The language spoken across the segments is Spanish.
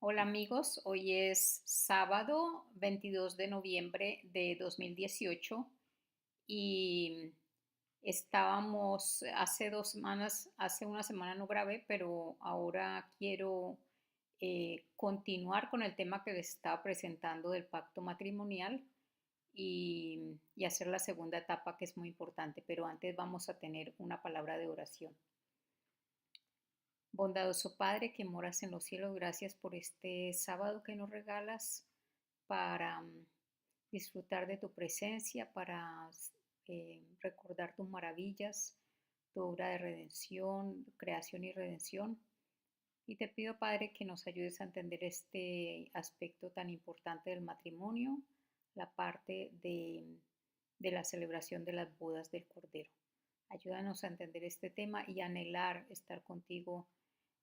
Hola amigos, hoy es sábado 22 de noviembre de 2018 y estábamos hace 2 semanas, hace una semana no grabé, pero ahora quiero continuar con el tema que les estaba presentando del pacto matrimonial y hacer la segunda etapa que es muy importante, pero antes vamos a tener una palabra de oración. Bondadoso Padre que moras en los cielos, gracias por este sábado que nos regalas para disfrutar de tu presencia, para recordar tus maravillas, tu obra de redención, creación y redención. Y te pido, Padre, que nos ayudes a entender este aspecto tan importante del matrimonio, la parte de la celebración de las bodas del Cordero. Ayúdanos a entender este tema y anhelar estar contigo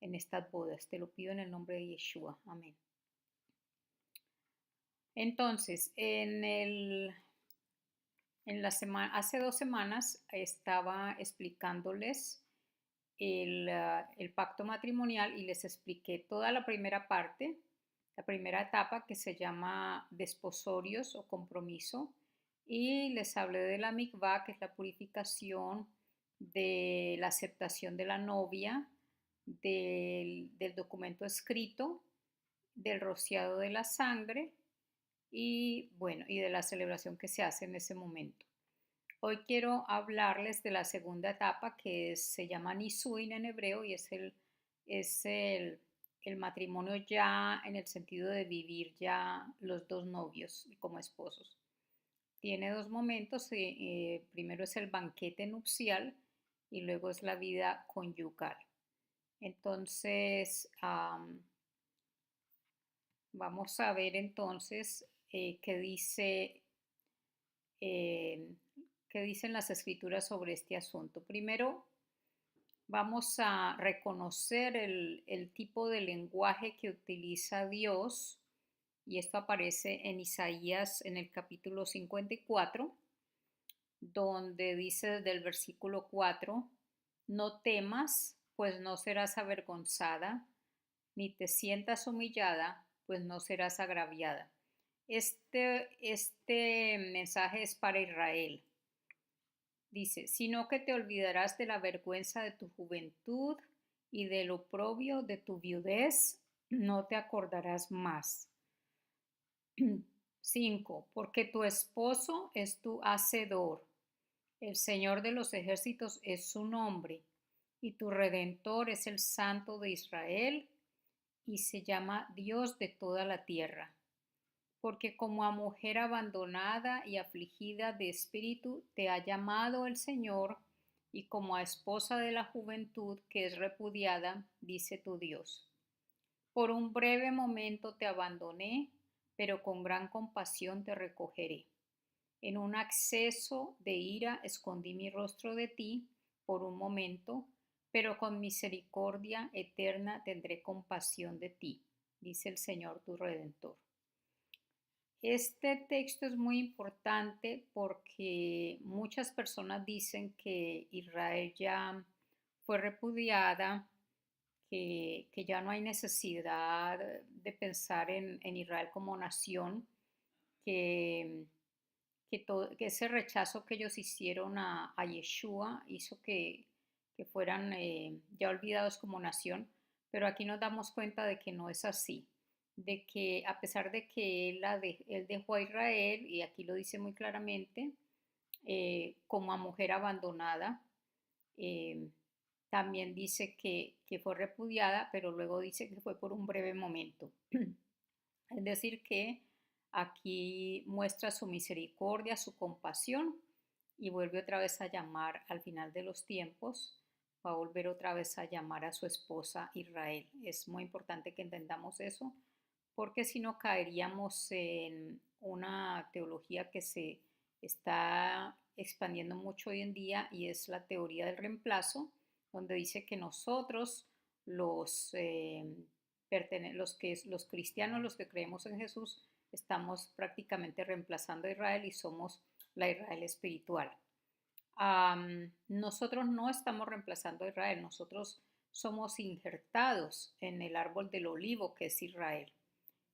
en estas bodas. Te lo pido en el nombre de Yeshua. Amén. Entonces, hace 2 semanas estaba explicándoles el pacto matrimonial y les expliqué toda la primera parte, la primera etapa que se llama desposorios o compromiso, y les hablé de la mikvah, que es la purificación, de la aceptación de la novia, del documento escrito, del rociado de la sangre y bueno, y de la celebración que se hace en ese momento. Hoy quiero hablarles de la segunda etapa se llama Nisuin en hebreo y es el matrimonio ya en el sentido de vivir ya los dos novios como esposos. Tiene dos momentos, primero es el banquete nupcial y luego es la vida conyugal. Entonces, vamos a ver entonces eh, qué dicen las escrituras sobre este asunto. Primero, vamos a reconocer el tipo de lenguaje que utiliza Dios, y esto aparece en Isaías en el capítulo 54, donde dice desde el versículo 4, no temas, pues no serás avergonzada, ni te sientas humillada, pues no serás agraviada. Este mensaje es para Israel. Dice, sino que te olvidarás de la vergüenza de tu juventud y del oprobio de tu viudez, no te acordarás más. 5. Porque tu esposo es tu hacedor, el Señor de los ejércitos es su nombre, y tu redentor es el Santo de Israel, y se llama Dios de toda la tierra. Porque como a mujer abandonada y afligida de espíritu te ha llamado el Señor, y como a esposa de la juventud que es repudiada, dice tu Dios. Por un breve momento te abandoné, pero con gran compasión te recogeré. En un acceso de ira escondí mi rostro de ti por un momento, pero con misericordia eterna tendré compasión de ti, dice el Señor tu Redentor. Este texto es muy importante porque muchas personas dicen que Israel ya fue repudiada, que ya no hay necesidad de pensar en Israel como nación, que, que ese rechazo que ellos hicieron a Yeshua hizo que fueran ya olvidados como nación, pero aquí nos damos cuenta de que no es así, de que a pesar de que él dejó a Israel, y aquí lo dice muy claramente, como a mujer abandonada, eh, también dice que fue repudiada, pero luego dice que fue por un breve momento. Es decir, que aquí muestra su misericordia, su compasión y vuelve otra vez a llamar al final de los tiempos, va a volver otra vez a llamar a su esposa Israel. Es muy importante que entendamos eso, porque si no caeríamos en una teología que se está expandiendo mucho hoy en día y es la teoría del reemplazo, donde dice que nosotros los cristianos, los que creemos en Jesús, estamos prácticamente reemplazando a Israel y somos la Israel espiritual. Nosotros no estamos reemplazando a Israel, nosotros somos injertados en el árbol del olivo que es Israel.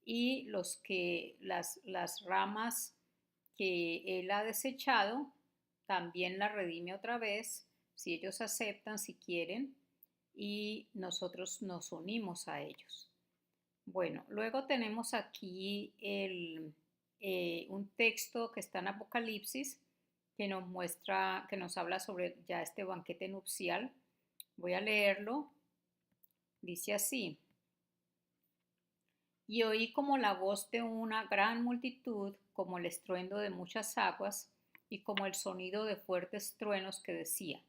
Y las ramas que Él ha desechado, también las redime otra vez, si ellos aceptan, si quieren, y nosotros nos unimos a ellos. Bueno, luego tenemos aquí un texto que está en Apocalipsis que nos muestra, que nos habla sobre ya este banquete nupcial. Voy a leerlo. Dice así: y oí como la voz de una gran multitud, como el estruendo de muchas aguas, y como el sonido de fuertes truenos que decía: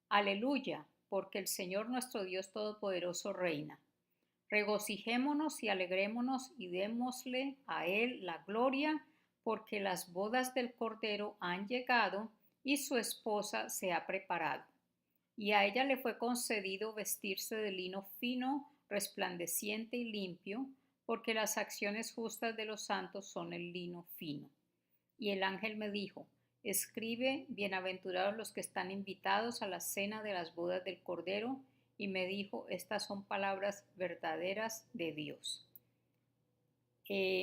Aleluya, porque el Señor nuestro Dios Todopoderoso reina. Regocijémonos y alegrémonos y démosle a Él la gloria, porque las bodas del Cordero han llegado y su esposa se ha preparado. Y a ella le fue concedido vestirse de lino fino, resplandeciente y limpio, porque las acciones justas de los santos son el lino fino. Y el ángel me dijo: escribe, bienaventurados los que están invitados a la cena de las bodas del Cordero. Y me dijo: estas son palabras verdaderas de Dios.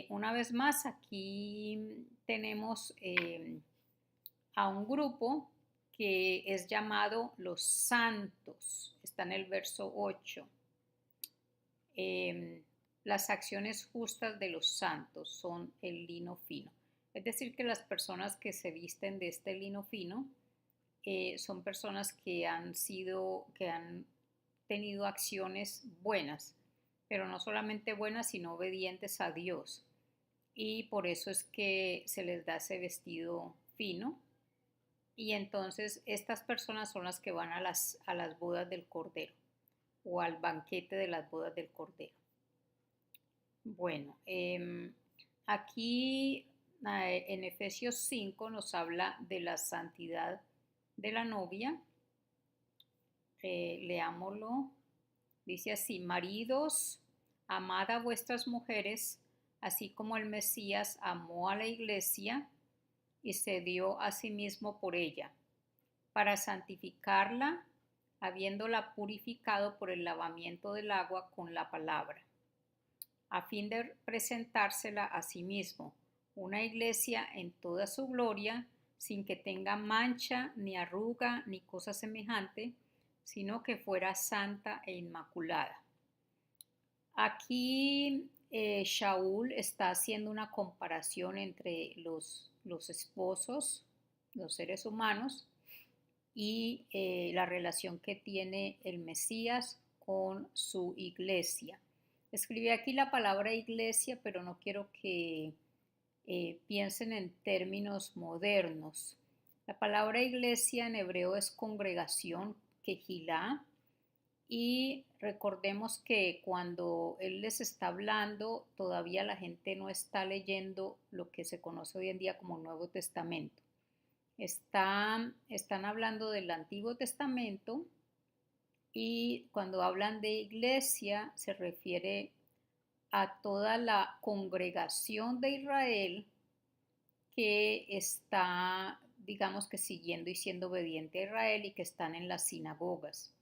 Una vez más, aquí tenemos a un grupo que es llamado los santos. Está en el verso 8. Las acciones justas de los santos son el lino fino. Es decir, que las personas que se visten de este lino fino son personas que han tenido acciones buenas, pero no solamente buenas, sino obedientes a Dios. Y por eso es que se les da ese vestido fino. Y entonces estas personas son las que van a las bodas del Cordero o al banquete de las bodas del Cordero. Bueno, aquí en Efesios 5 nos habla de la santidad de la novia. Leámoslo. Dice así: maridos, amad a vuestras mujeres, así como el Mesías amó a la iglesia y se dio a sí mismo por ella, para santificarla, habiéndola purificado por el lavamiento del agua con la palabra, a fin de presentársela a sí mismo, una iglesia en toda su gloria, sin que tenga mancha, ni arruga, ni cosa semejante, sino que fuera santa e inmaculada. Aquí Shaul está haciendo una comparación entre los esposos, los seres humanos, y la relación que tiene el Mesías con su iglesia. Escribí aquí la palabra iglesia, pero no quiero que piensen en términos modernos. La palabra iglesia en hebreo es congregación, kehilá, y recordemos que cuando él les está hablando, todavía la gente no está leyendo lo que se conoce hoy en día como Nuevo Testamento. Están hablando del Antiguo Testamento, y cuando hablan de iglesia se refiere a toda la congregación de Israel que está, digamos que siguiendo y siendo obediente a Israel, y que están en las sinagogas,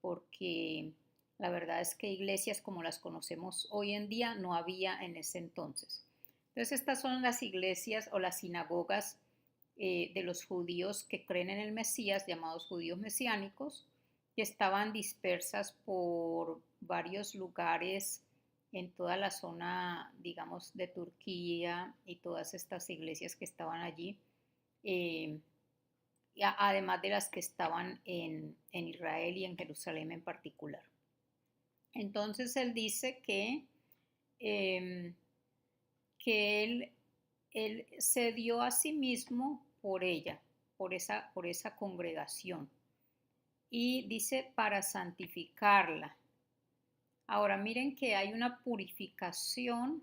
porque la verdad es que iglesias como las conocemos hoy en día no había en ese entonces. Entonces estas son las iglesias o las sinagogas de los judíos que creen en el Mesías, llamados judíos mesiánicos, que estaban dispersas por varios lugares en toda la zona, digamos, de Turquía, y todas estas iglesias que estaban allí, eh, además de las que estaban en Israel y en Jerusalén en particular. Entonces él dice eh, que él se dio a sí mismo por ella, por esa congregación. Y dice para santificarla. Ahora miren que hay una purificación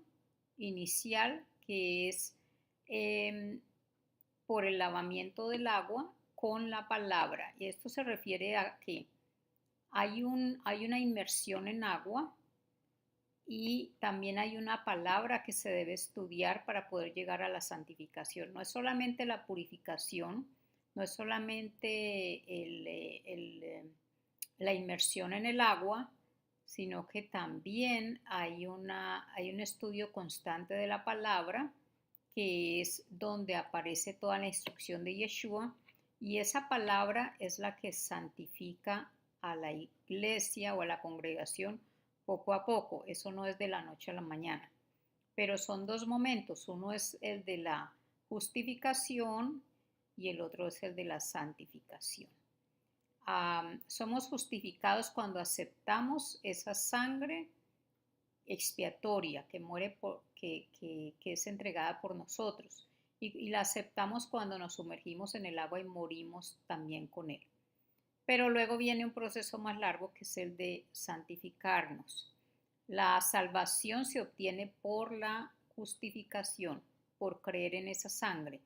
inicial que es por el lavamiento del agua con la palabra. Y esto se refiere a que hay una inmersión en agua, y también hay una palabra que se debe estudiar para poder llegar a la santificación. No es solamente la purificación, no es solamente la inmersión en el agua, sino que también hay un estudio constante de la palabra, que es donde aparece toda la instrucción de Yeshua, y esa palabra es la que santifica a la iglesia o a la congregación poco a poco. Eso no es de la noche a la mañana, pero son dos momentos. Uno es el de la justificación y el otro es el de la santificación. Somos justificados cuando aceptamos esa sangre expiatoria que muere que es entregada por nosotros, y la aceptamos cuando nos sumergimos en el agua y morimos también con él. Pero luego viene un proceso más largo, que es el de santificarnos. La salvación se obtiene por la justificación, por creer en esa sangre.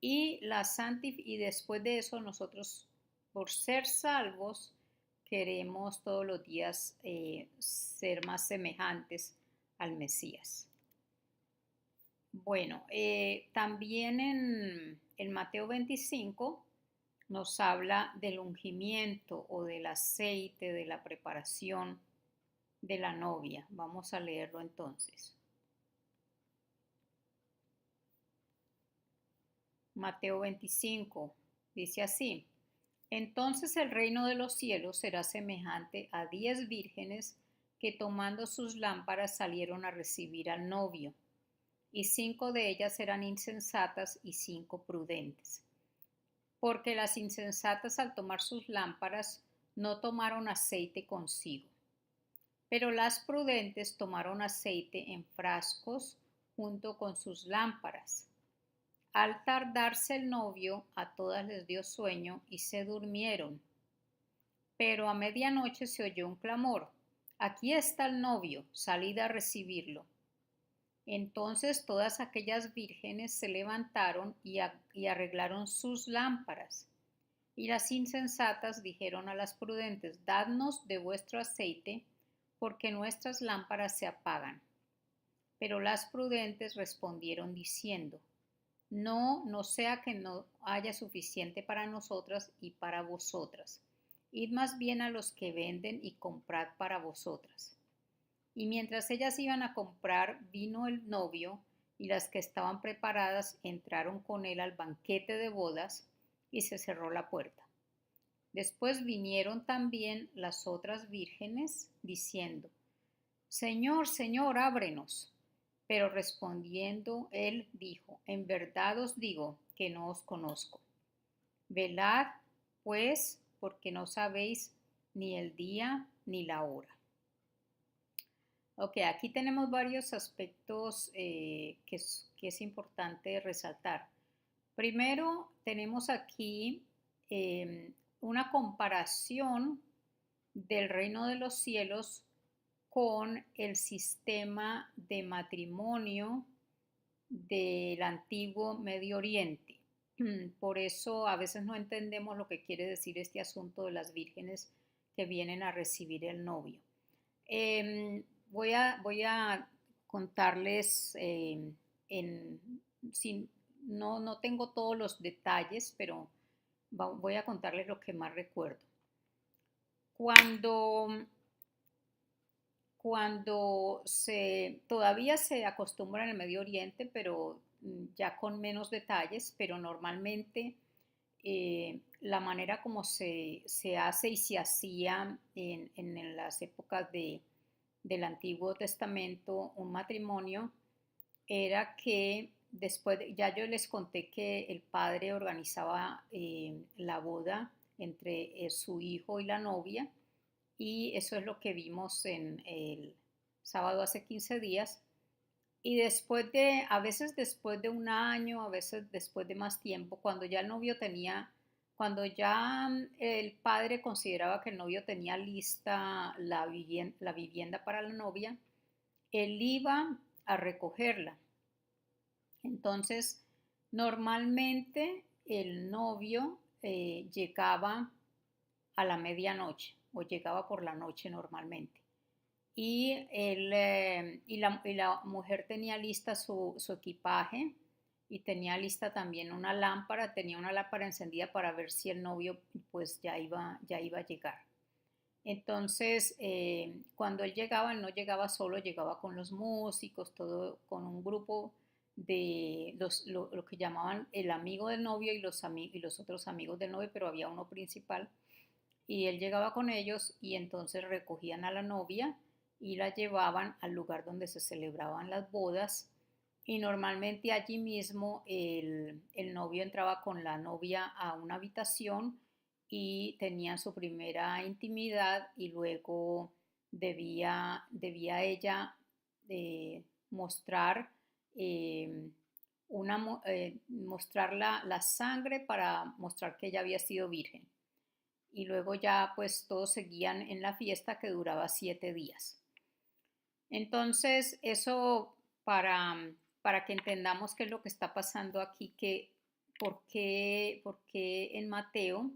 Y después de eso nosotros, por ser salvos, queremos todos los días ser más semejantes al Mesías. Bueno, también en Mateo 25 nos habla del ungimiento o del aceite, de la preparación de la novia. Vamos a leerlo entonces. Mateo 25 dice así: entonces el reino de los cielos será semejante a 10 vírgenes que tomando sus lámparas salieron a recibir al novio, y 5 de ellas eran insensatas y 5 prudentes. Porque las insensatas, al tomar sus lámparas, no tomaron aceite consigo, pero las prudentes tomaron aceite en frascos junto con sus lámparas. Al tardarse el novio, a todas les dio sueño y se durmieron. Pero a medianoche se oyó un clamor: aquí está el novio, salid a recibirlo. Entonces todas aquellas vírgenes se levantaron y arreglaron sus lámparas. Y las insensatas dijeron a las prudentes: dadnos de vuestro aceite, porque nuestras lámparas se apagan. Pero las prudentes respondieron diciendo: no, no sea que no haya suficiente para nosotras y para vosotras. Id más bien a los que venden y comprad para vosotras. Y mientras ellas iban a comprar, vino el novio, y las que estaban preparadas entraron con él al banquete de bodas, y se cerró la puerta. Después vinieron también las otras vírgenes, diciendo: Señor, Señor, ábrenos. Pero respondiendo él dijo: en verdad os digo que no os conozco. Velad, pues, porque no sabéis ni el día ni la hora. Ok, aquí tenemos varios aspectos que es importante resaltar. Primero, tenemos aquí una comparación del reino de los cielos con el sistema de matrimonio del antiguo Medio Oriente. Por eso a veces no entendemos lo que quiere decir este asunto de las vírgenes que vienen a recibir el novio. Voy a contarles, no tengo todos los detalles, pero voy a contarles lo que más recuerdo. Cuando todavía se acostumbra en el Medio Oriente, pero ya con menos detalles, pero normalmente la manera como se hace y se hacía en las épocas del Antiguo Testamento un matrimonio era que ya yo les conté que el padre organizaba la boda entre su hijo y la novia, y eso es lo que vimos en el sábado hace 15 días. Y a veces después de un año, a veces después de más tiempo, cuando ya el padre consideraba que el novio tenía lista la vivienda para la novia, él iba a recogerla. Entonces, normalmente el novio llegaba a la medianoche o llegaba por la noche normalmente. Y la mujer tenía lista su equipaje, y tenía lista también tenía una lámpara encendida para ver si el novio pues ya iba a llegar. Entonces, cuando él no llegaba solo, llegaba con los músicos, todo con un grupo de lo que llamaban el amigo del novio y los otros amigos del novio, pero había uno principal. Y él llegaba con ellos y entonces recogían a la novia y la llevaban al lugar donde se celebraban las bodas. Y normalmente allí mismo el novio entraba con la novia a una habitación y tenían su primera intimidad y luego debía ella mostrar, eh, mostrar la sangre para mostrar que ella había sido virgen. Y luego ya pues todos seguían en la fiesta que duraba 7 días. Entonces, eso para, para que entendamos qué es lo que está pasando aquí, que por qué en Mateo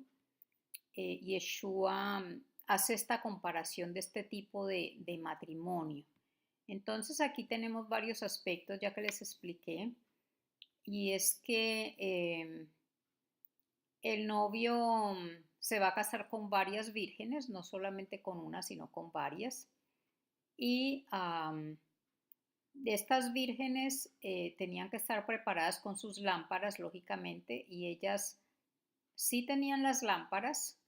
Yeshua hace esta comparación de este tipo de matrimonio. Entonces, aquí tenemos varios aspectos, ya que les expliqué, y es que el novio se va a casar con varias vírgenes, no solamente con una, sino con varias. Y de estas vírgenes tenían que estar preparadas con sus lámparas, lógicamente, y ellas sí tenían las lámparas.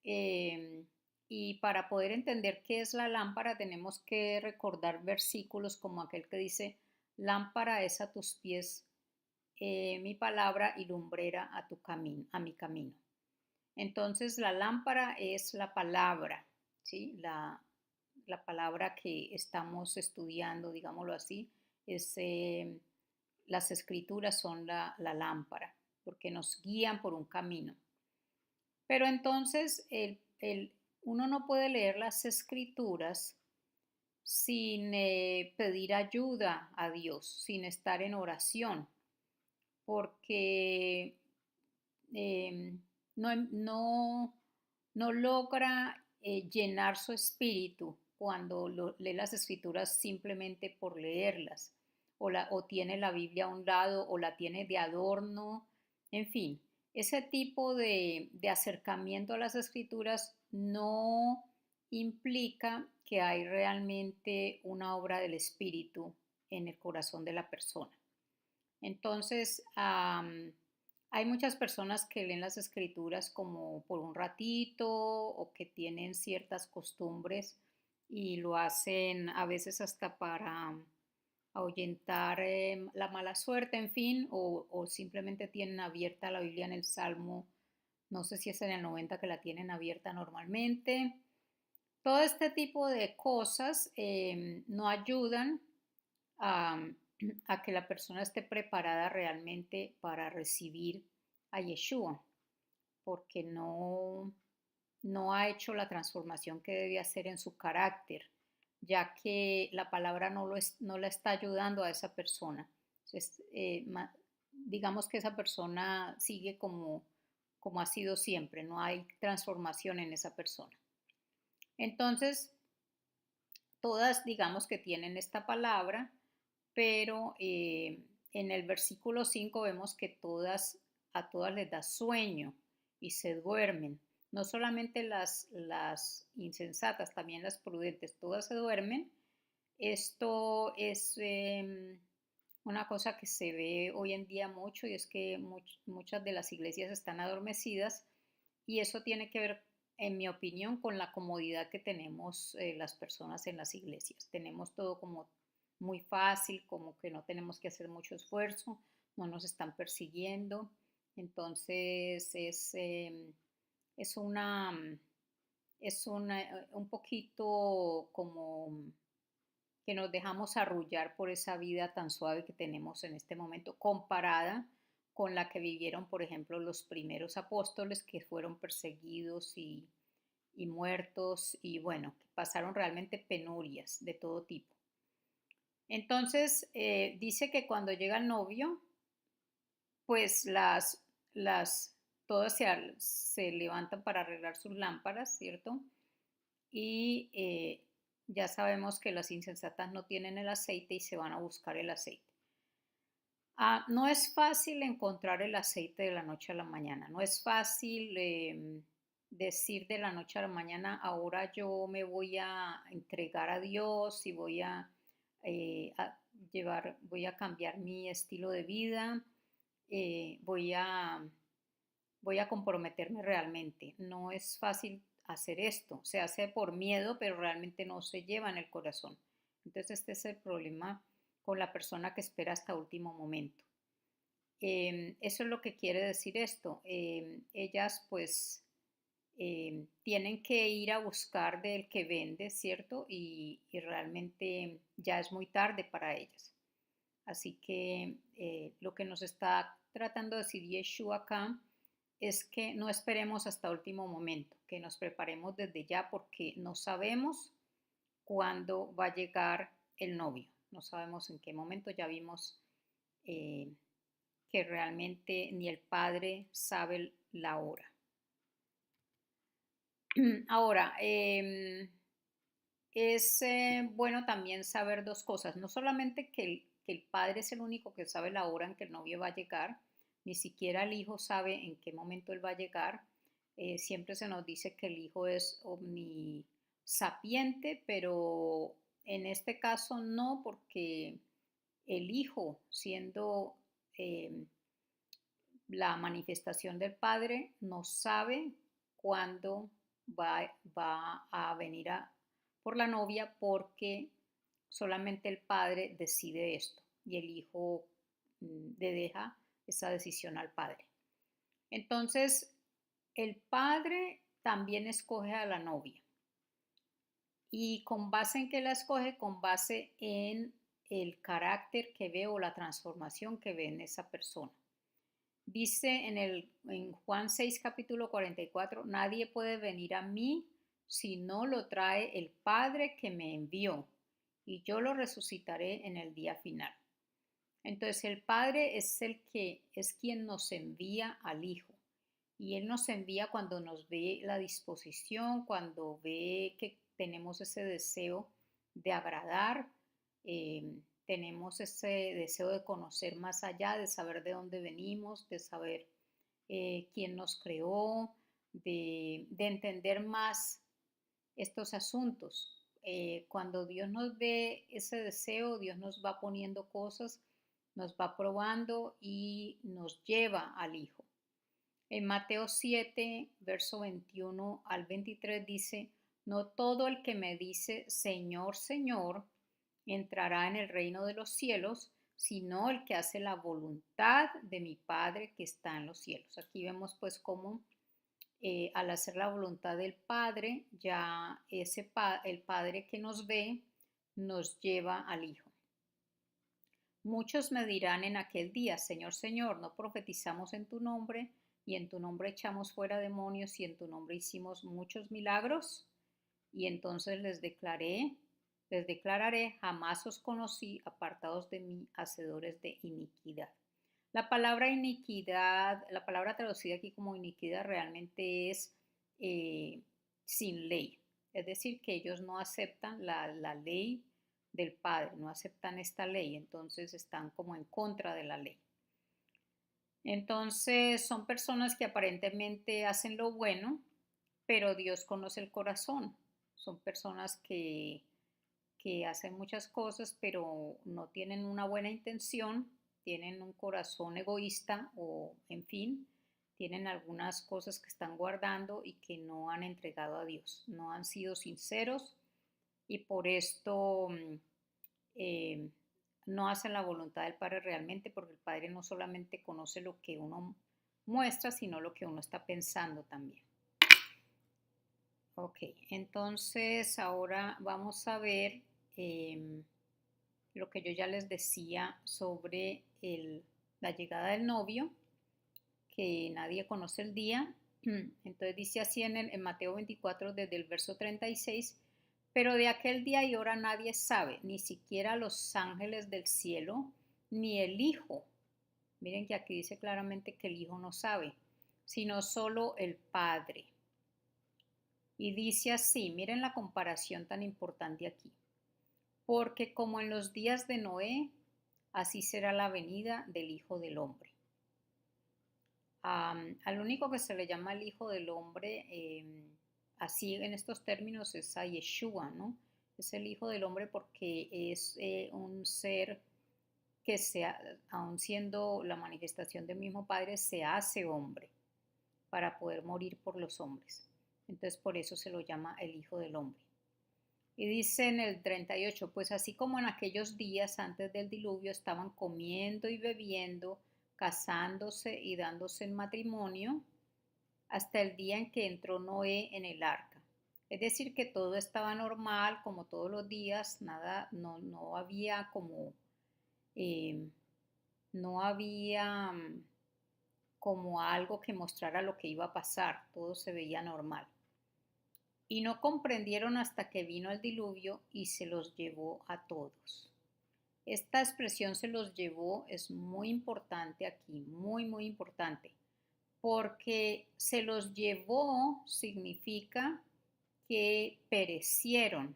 eh, y para poder entender qué es la lámpara, tenemos que recordar versículos como aquel que dice, lámpara es a tus pies mi palabra y lumbrera a tu camino, a mi camino. Entonces, la lámpara es la palabra, ¿sí? La palabra que estamos estudiando, digámoslo así, es, las escrituras son la lámpara, porque nos guían por un camino. Pero entonces, uno no puede leer las escrituras sin pedir ayuda a Dios, sin estar en oración, porque eh, no, no logra llenar su espíritu cuando lee las escrituras simplemente por leerlas, o tiene la Biblia a un lado, o la tiene de adorno, en fin, ese tipo de acercamiento a las escrituras no implica que hay realmente una obra del espíritu en el corazón de la persona. Entonces, hay muchas personas que leen las escrituras como por un ratito o que tienen ciertas costumbres y lo hacen a veces hasta para ahuyentar la mala suerte, en fin, o simplemente tienen abierta la Biblia en el Salmo, no sé si es en el 90 que la tienen abierta normalmente. Todo este tipo de cosas no ayudan a, a que la persona esté preparada realmente para recibir a Yeshua, porque no ha hecho la transformación que debe hacer en su carácter, ya que la palabra no la está ayudando a esa persona. Entonces, digamos que esa persona sigue como ha sido siempre, no hay transformación en esa persona. Entonces, todas digamos que tienen esta palabra, pero en el versículo 5 vemos que a todas les da sueño y se duermen. No solamente las insensatas, también las prudentes, todas se duermen. Esto es una cosa que se ve hoy en día mucho y es que muchas de las iglesias están adormecidas y eso tiene que ver, en mi opinión, con la comodidad que tenemos las personas en las iglesias. Tenemos todo como muy fácil, como que no tenemos que hacer mucho esfuerzo, no nos están persiguiendo. Entonces es una, un poquito como que nos dejamos arrullar por esa vida tan suave que tenemos en este momento, comparada con la que vivieron, por ejemplo, los primeros apóstoles que fueron perseguidos y muertos y bueno, que pasaron realmente penurias de todo tipo. Entonces, dice que cuando llega el novio, pues todas se levantan para arreglar sus lámparas, ¿cierto? Y ya sabemos que las insensatas no tienen el aceite y se van a buscar el aceite. No es fácil encontrar el aceite de la noche a la mañana, no es fácil. decir de la noche a la mañana, ahora yo me voy a entregar a Dios y a voy a cambiar mi estilo de vida, eh, voy a, voy a comprometerme realmente. No es fácil hacer esto, se hace por miedo, pero realmente no se lleva en el corazón. Entonces este es el problema con la persona que espera hasta último momento. Eso es lo que quiere decir esto. Ellas pues tienen que ir a buscar del que vende, ¿cierto? Y realmente ya es muy tarde para ellas. Así que lo que nos está tratando de decir Yeshua acá es que no esperemos hasta último momento, que nos preparemos desde ya porque no sabemos cuándo va a llegar el novio, no sabemos en qué momento. Ya vimos eh, que realmente ni el padre sabe la hora. Ahora, es bueno también saber dos cosas, no solamente que el padre es el único que sabe la hora en que el novio va a llegar, ni siquiera el hijo sabe en qué momento él va a llegar. Siempre se nos dice que el hijo es omnisapiente, pero en este caso no, porque el hijo, siendo eh, la manifestación del padre, no sabe cuándo va a venir por la novia, porque solamente el padre decide esto y el hijo le deja esa decisión al padre. Entonces, el padre también escoge a la novia. ¿Y con base en qué la escoge? Con base en el carácter que ve o la transformación que ve en esa persona. Dice en Juan 6, capítulo 44, nadie puede venir a mí si no lo trae el Padre que me envió, y yo lo resucitaré en el día final. Entonces el Padre es el que es quien nos envía al Hijo, y Él nos envía cuando nos ve la disposición, cuando ve que tenemos ese deseo de agradar, tenemos ese deseo de conocer más allá, de saber de dónde venimos, de saber quién nos creó, de entender más estos asuntos. Cuando Dios nos ve ese deseo, Dios nos va poniendo cosas, nos va probando y nos lleva al Hijo. En Mateo 7, verso 21 al 23 dice, no todo el que me dice, Señor, Señor, entrará en el reino de los cielos, sino el que hace la voluntad de mi Padre que está en los cielos. Aquí vemos pues cómo al hacer la voluntad del Padre, ya el Padre que nos ve nos lleva al Hijo. Muchos me dirán en aquel día, Señor, Señor, ¿no profetizamos en tu nombre? Y en tu nombre echamos fuera demonios y en tu nombre hicimos muchos milagros. Y entonces les declararé, jamás os conocí, apartados de mí, hacedores de iniquidad. La palabra iniquidad, la palabra traducida aquí como iniquidad realmente es sin ley. Es decir, que ellos no aceptan la ley del Padre, no aceptan esta ley, entonces están como en contra de la ley. Entonces son personas que aparentemente hacen lo bueno, pero Dios conoce el corazón. Son personas que hacen muchas cosas, pero no tienen una buena intención, tienen un corazón egoísta o, en fin, tienen algunas cosas que están guardando y que no han entregado a Dios, no han sido sinceros y por esto eh, no hacen la voluntad del Padre realmente, porque el Padre no solamente conoce lo que uno muestra, sino lo que uno está pensando también. Ok, entonces ahora vamos a ver lo que yo ya les decía sobre la llegada del novio, que nadie conoce el día. Entonces dice así en Mateo 24, desde el verso 36, pero de aquel día y hora nadie sabe, ni siquiera los ángeles del cielo, ni el Hijo. Miren que aquí dice claramente que el Hijo no sabe, sino solo el Padre. Y dice así, miren la comparación tan importante aquí. Porque como en los días de Noé, así será la venida del Hijo del Hombre. Al único que se le llama el Hijo del Hombre, así en estos términos, es a Yeshua, ¿no? Es el Hijo del Hombre porque es un ser que aun siendo la manifestación del mismo Padre, se hace hombre para poder morir por los hombres. Entonces por eso se lo llama el Hijo del Hombre. Y dice en el 38, pues así como en aquellos días antes del diluvio estaban comiendo y bebiendo, casándose y dándose en matrimonio, hasta el día en que entró Noé en el arca. Es decir, que todo estaba normal, como todos los días, nada, no había como, eh, no había como algo que mostrara lo que iba a pasar, todo se veía normal. Y no comprendieron hasta que vino el diluvio y se los llevó a todos. Esta expresión se los llevó es muy importante aquí, muy importante, porque se los llevó significa que perecieron,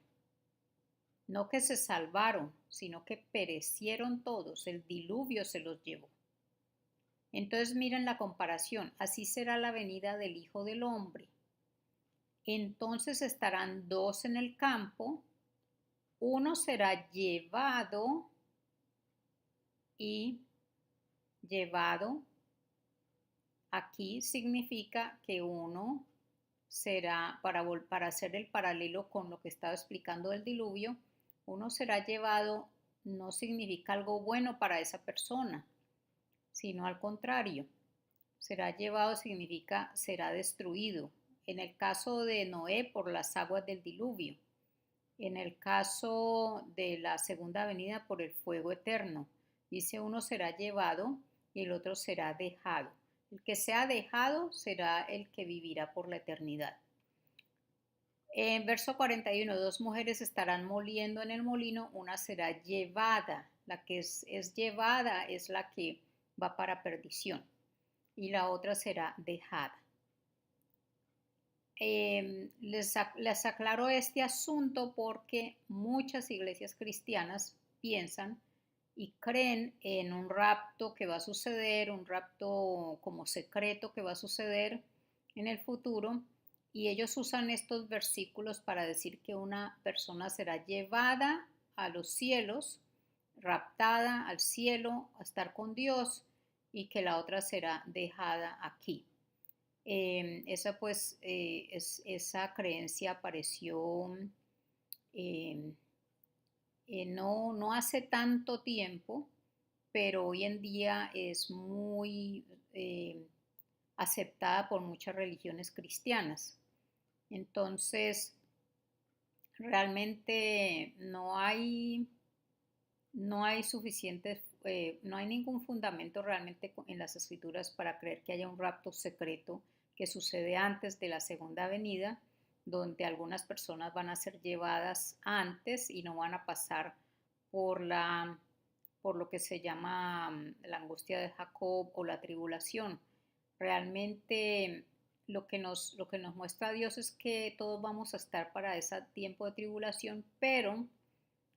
no que se salvaron, sino que perecieron todos, el diluvio se los llevó. Entonces miren la comparación, así será la venida del Hijo del Hombre. Entonces estarán dos en el campo, uno será llevado y llevado. Aquí significa que uno será, para hacer el paralelo con lo que estaba explicando del diluvio, uno será llevado no significa algo bueno para esa persona, sino al contrario. Será llevado significa será destruido. En el caso de Noé, por las aguas del diluvio. En el caso de la segunda venida, por el fuego eterno. Dice uno será llevado y el otro será dejado. El que sea dejado será el que vivirá por la eternidad. En verso 41, dos mujeres estarán moliendo en el molino, una será llevada. La que es llevada es la que va para perdición y la otra será dejada. Les aclaro este asunto porque muchas iglesias cristianas piensan y creen en un rapto que va a suceder, un rapto como secreto que va a suceder en el futuro, y ellos usan estos versículos para decir que una persona será llevada a los cielos, raptada al cielo a estar con Dios, y que la otra será dejada aquí. Esa creencia apareció no hace tanto tiempo, pero hoy en día es muy aceptada por muchas religiones cristianas. Entonces, realmente no hay suficiente, no hay ningún fundamento realmente en las escrituras para creer que haya un rapto secreto que sucede antes de la segunda venida, donde algunas personas van a ser llevadas antes y no van a pasar por por lo que se llama la angustia de Jacob o la tribulación. Realmente lo que nos muestra Dios es que todos vamos a estar para ese tiempo de tribulación, pero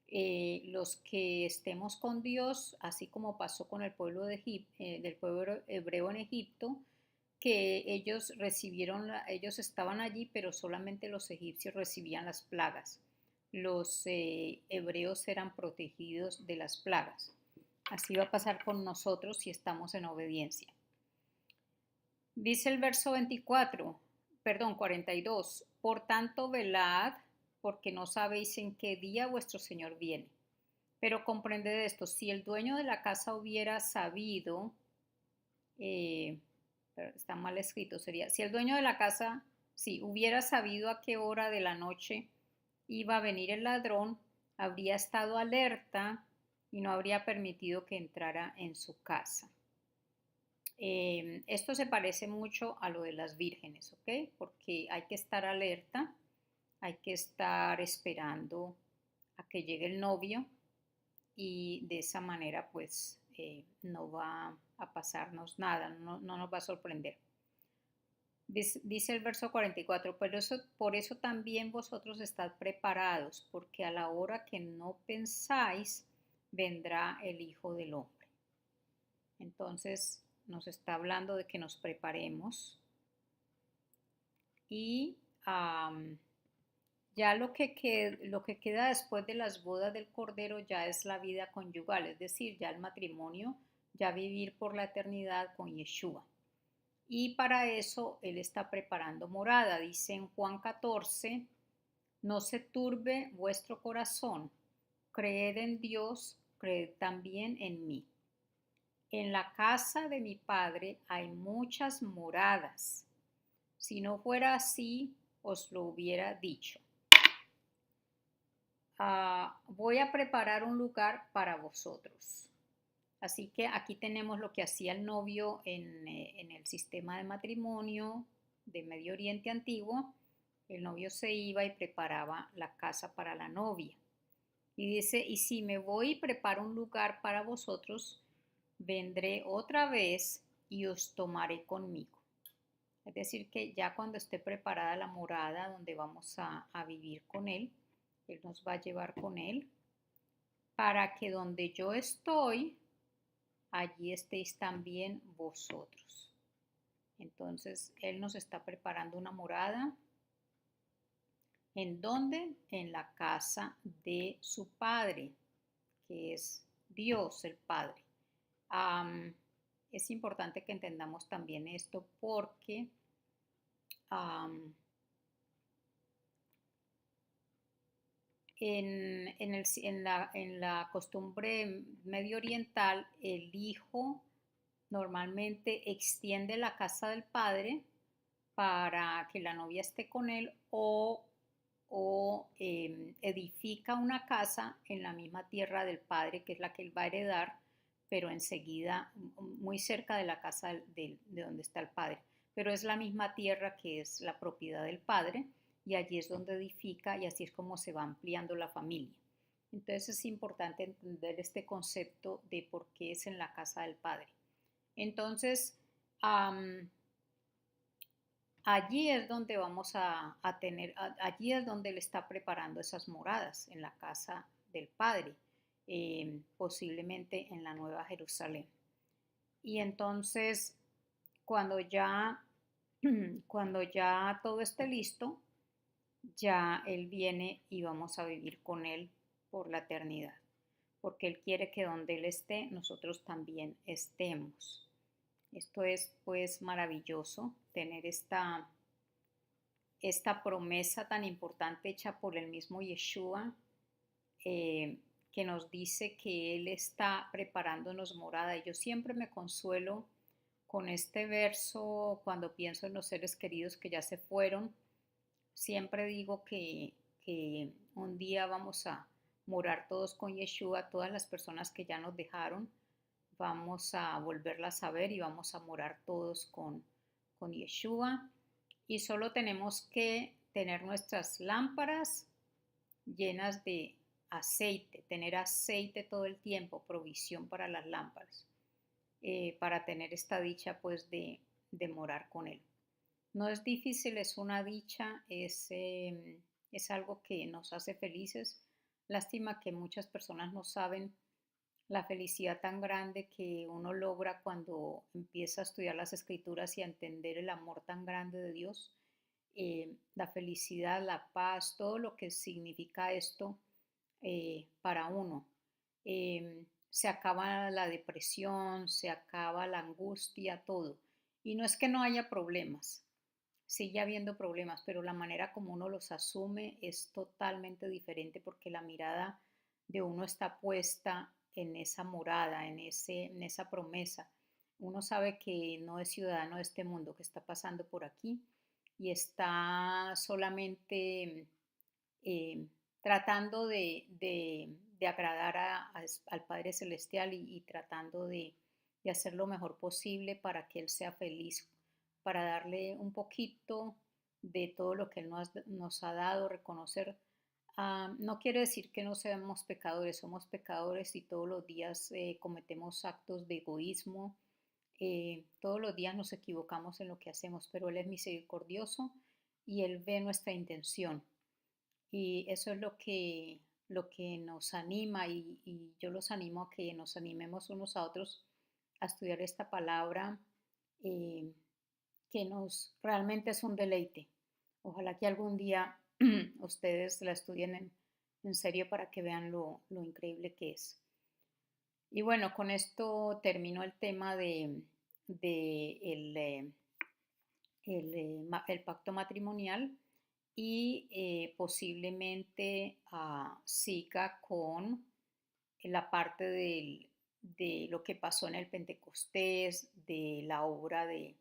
los que estemos con Dios, así como pasó con el pueblo del pueblo hebreo en Egipto, que ellos estaban allí, pero solamente los egipcios recibían las plagas. Los hebreos eran protegidos de las plagas. Así va a pasar con nosotros si estamos en obediencia. Dice el verso 42, por tanto velad, porque no sabéis en qué día vuestro Señor viene. Pero comprended esto, si el dueño de la casa hubiera sabido, está mal escrito, sería, si el dueño de la casa, si hubiera sabido a qué hora de la noche iba a venir el ladrón, habría estado alerta y no habría permitido que entrara en su casa. Esto se parece mucho a lo de las vírgenes, ¿ok? Porque hay que estar alerta, hay que estar esperando a que llegue el novio y de esa manera pues no va a pasarnos nada, no nos va a sorprender. Dice el verso 44, por eso también vosotros estad preparados, porque a la hora que no pensáis vendrá el Hijo del Hombre. Entonces, nos está hablando de que nos preparemos y ya lo que queda después de las bodas del Cordero ya es la vida conyugal, es decir, ya el matrimonio, ya vivir por la eternidad con Yeshua. Y para eso Él está preparando morada. Dice en Juan 14, no se turbe vuestro corazón, creed en Dios, creed también en mí. En la casa de mi Padre hay muchas moradas. Si no fuera así, os lo hubiera dicho. Voy a preparar un lugar para vosotros. Así que aquí tenemos lo que hacía el novio en el sistema de matrimonio de Medio Oriente antiguo. El novio se iba y preparaba la casa para la novia. Y dice, y si me voy y preparo un lugar para vosotros, vendré otra vez y os tomaré conmigo. Es decir, que ya cuando esté preparada la morada donde vamos a vivir con Él, Él nos va a llevar con Él para que donde yo estoy, allí estéis también vosotros. Entonces, Él nos está preparando una morada. ¿En dónde? En la casa de su Padre, que es Dios el Padre. Es importante que entendamos también esto porque en la costumbre medio oriental, el hijo normalmente extiende la casa del padre para que la novia esté con él o edifica una casa en la misma tierra del padre, que es la que él va a heredar, pero enseguida, muy cerca de la casa de donde está el padre. Pero es la misma tierra que es la propiedad del padre y allí es donde edifica y así es como se va ampliando la familia. Entonces es importante entender este concepto de por qué es en la casa del padre. Entonces, allí es donde vamos a tener, allí es donde él está preparando esas moradas, en la casa del Padre, posiblemente en la Nueva Jerusalén. Y entonces, cuando ya, cuando ya todo esté listo, ya Él viene y vamos a vivir con Él por la eternidad, porque Él quiere que donde Él esté, nosotros también estemos. Esto es pues maravilloso, tener esta promesa tan importante hecha por el mismo Yeshua, que nos dice que Él está preparándonos morada. Y yo siempre me consuelo con este verso cuando pienso en los seres queridos que ya se fueron. Siempre digo que un día vamos a morar todos con Yeshua, todas las personas que ya nos dejaron, vamos a volverlas a ver y vamos a morar todos con Yeshua. Y solo tenemos que tener nuestras lámparas llenas de aceite, tener aceite todo el tiempo, provisión para las lámparas, para tener esta dicha pues de morar con Él. No es difícil, es una dicha, es algo que nos hace felices. Lástima que muchas personas no saben la felicidad tan grande que uno logra cuando empieza a estudiar las escrituras y a entender el amor tan grande de Dios, la felicidad, la paz, todo lo que significa esto para uno. Se acaba la depresión, se acaba la angustia, todo. Y no es que no haya problemas, sigue habiendo problemas, pero la manera como uno los asume es totalmente diferente porque la mirada de uno está puesta en esa morada, en esa promesa. Uno sabe que no es ciudadano de este mundo, que está pasando por aquí y está solamente eh, tratando de agradar al Padre Celestial y tratando de hacer lo mejor posible para que Él sea feliz, para darle un poquito de todo lo que Él nos ha dado, reconocer. No quiere decir que no seamos somos pecadores y todos los días cometemos actos de egoísmo, todos los días nos equivocamos en lo que hacemos, pero Él es misericordioso y Él ve nuestra intención. Y eso es lo que nos anima y yo los animo a que nos animemos unos a otros a estudiar esta palabra eh, que nos realmente es un deleite. Ojalá que algún día ustedes la estudien en serio para que vean lo increíble que es. Y bueno, con esto terminó el tema de el pacto matrimonial y posiblemente siga con la parte de lo que pasó en el Pentecostés, de la obra del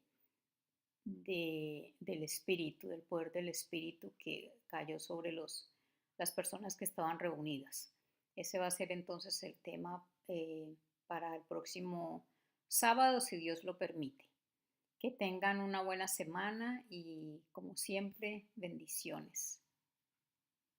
Espíritu, del poder del Espíritu que cayó sobre las personas que estaban reunidas. Ese va a ser entonces el tema para el próximo sábado, si Dios lo permite. Que tengan una buena semana y, como siempre, bendiciones.